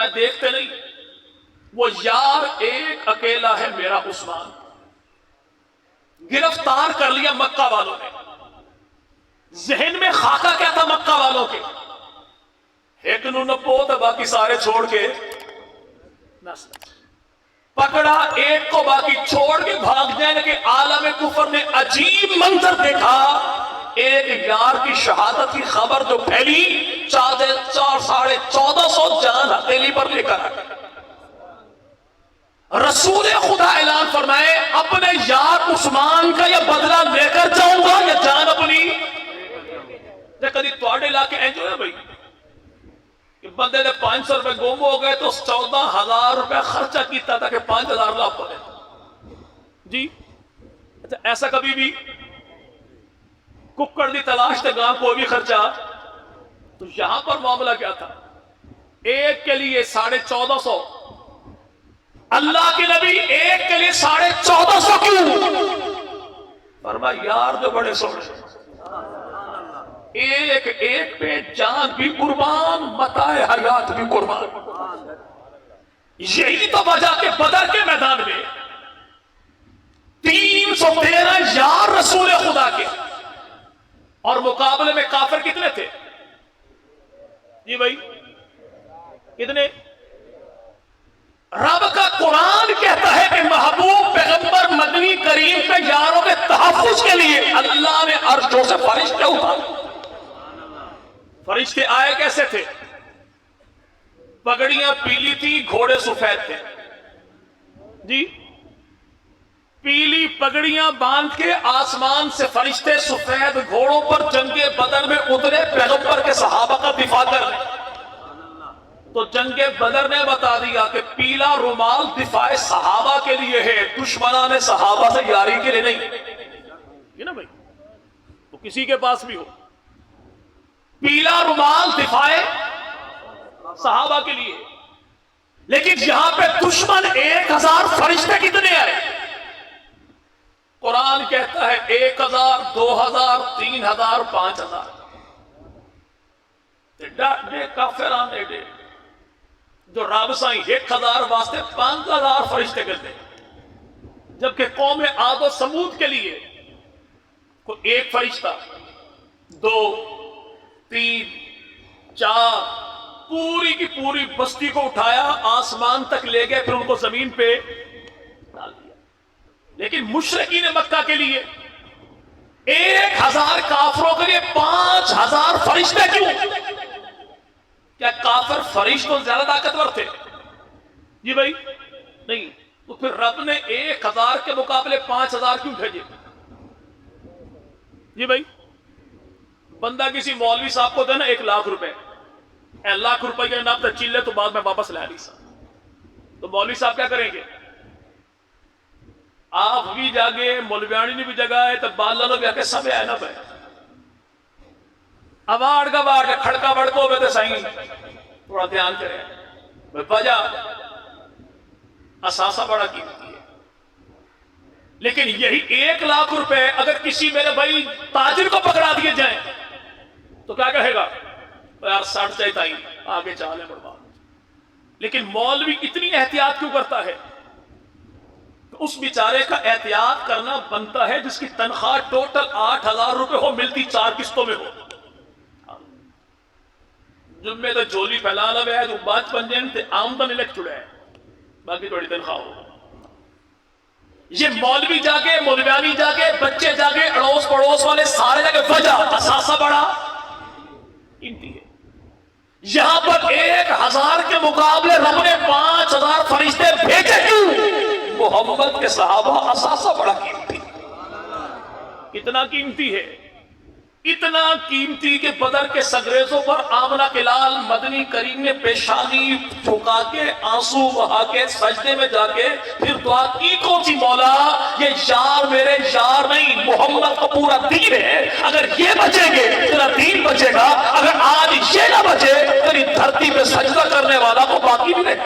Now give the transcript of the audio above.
فرمایا دیکھتے نہیں وہ یار ایک اکیلا ہے میرا عثمان. گرفتار کر لیا مکہ والوں نے. ذہن میں خاکہ کیا تھا مکہ والوں کے؟ ایک نو نپو تو باقی سارے چھوڑ کے پکڑا ایک کو باقی چھوڑ کے بھاگ جانے کے. عالم کفر نے عجیب منظر دیکھا. ایک یار کی شہادت کی خبر جو پھیلی 1450 جان ہتھیلی پر لے کر آئے. رسول خدا اعلان فرمائے اپنے یار عثمان کا یا بدلہ لے کر جاؤں گا یا جان اپنی. کدی تواڈے علاقے انج ہویا بھائی کہ بندے نے 500 روپے گم ہو گئے تو 14,000 روپے خرچہ کیتا تھا کہ 5,000 لاپ پڑے جی. اچھا ایسا کبھی بھی ککڑ دی تلاش تے گاں کوئی بھی خرچہ. تو یہاں پر معاملہ کیا تھا؟ ایک کے لیے 1450. اللہ کے نبی ایک کے لیے 1450 کیوں؟ فرمایا یار جو بڑے سوچے ایک ایک پہ جان بھی قربان متاع حیات بھی قربان. یہی تو وجہ کہ بدر کے میدان میں 313 یار رسول خدا کے اور مقابلے میں کافر کتنے تھے جی بھائی؟ کتنے؟ رب کا قرآن کہتا ہے کہ محبوب پیغمبر مدنی کریم کے یاروں کے تحفظ کے لیے اللہ نے عرشوں سے فرشتے اٹھائے. فرشتے آئے کیسے تھے؟ پگڑیاں پیلی تھی گھوڑے سفید تھے جی. پیلی پگڑیاں باندھ کے آسمان سے فرشتے سفید گھوڑوں پر جنگ بدر میں اترے پیغمبر کے صحابہ کا دفاع کرنے. تو جنگ بدر نے بتا دیا کہ پیلا رومال دفاع صحابہ کے لیے ہے، دشمنان صحابہ سے یاری کے لیے نہیں. یہ نا بھائی وہ کسی کے پاس بھی ہو پیلا رومال دفاع صحابہ کے لیے. لیکن یہاں پہ دشمن 1000 فرشتے کتنے آئے؟ قرآن کہتا ہے 1000 2000 3000 5000. ڈے کافران نے ڈے جو رب سائیں 1000 واسطے 5000 فرشتے کرتے. جبکہ قوم عاد و سمود کے لیے کوئی ایک فرشتہ 2 3 4 پوری کی پوری بستی کو اٹھایا آسمان تک لے گئے پھر ان کو زمین پہ ڈال دیا. لیکن مشرکین مکہ کے لیے 1000 کافروں کے لیے 5000 فرشتے کیوں؟ کیا کافر فرشتوں زیادہ طاقتور تھے جی بھائی؟ نہیں. تو پھر رب نے 1000 کے مقابلے 5000 کیوں بھیجے جی بھائی؟ بندہ کسی مولوی صاحب کو دینا 1 لاکھ روپے، 1 لاکھ روپے نہ تو چلے تو بعد میں واپس لے نہیں سا. تو مولوی صاحب کیا کریں گے؟ آپ بھی جاگے مولویانی نے بھی جگہ ہے تو باللہ بھی آکے سب ہے نا پہ اوارڈ کا وارڈ کھڑکا بڑکو بے تو سائیں تھوڑا دھیان کریں وجہ اساسہ بڑا قیمتی ہے. لیکن یہی 1 لاکھ روپے اگر کسی میرے بھائی تاجر کو پکڑا دیے جائیں تو کیا کہے گا؟ یار 60 چاہتا ہی آگے چالے برباد. لیکن مولوی اتنی احتیاط کیوں کرتا ہے؟ اس بیچارے کا احتیاط کرنا بنتا ہے جس کی تنخواہ ٹوٹل 8000 روپے ہو، ملتی 4 قسطوں میں ہو. جمعے تو جھولی پھیلا لو ہے جو بچپن جن تے آمدن لکھ چڑے ہے باقی تھوڑی تنخواہ ہو. یہ مولوی جاگے مولویانی جاگے بچے جاگے اڑوس پڑوس والے سارے جاگے وجہ اساسہ بڑا قیمتی ہے. یہاں پر 1000 کے مقابلے رب نے 5000 فرشتے بھیجے کیوں؟ محمد کے صحابہ اساسہ بڑا قیمتی. کتنا قیمتی ہے؟ اتنا قیمتی کہ بدر کے سگریزوں پر آمنہ کے لال مدنی کریم نے پیشانی جھکا کے آنسو بہا کے سجدے میں جا کے پھر دعا کی کون سی مولا یہ یار میرے یار نہیں محمد کا پورا دین ہے، اگر یہ بچیں گے تیرا دین بچے گا، اگر آج یہ نہ بچے تیری دھرتی پہ سجدہ کرنے والا کو باقی بھی نہیں.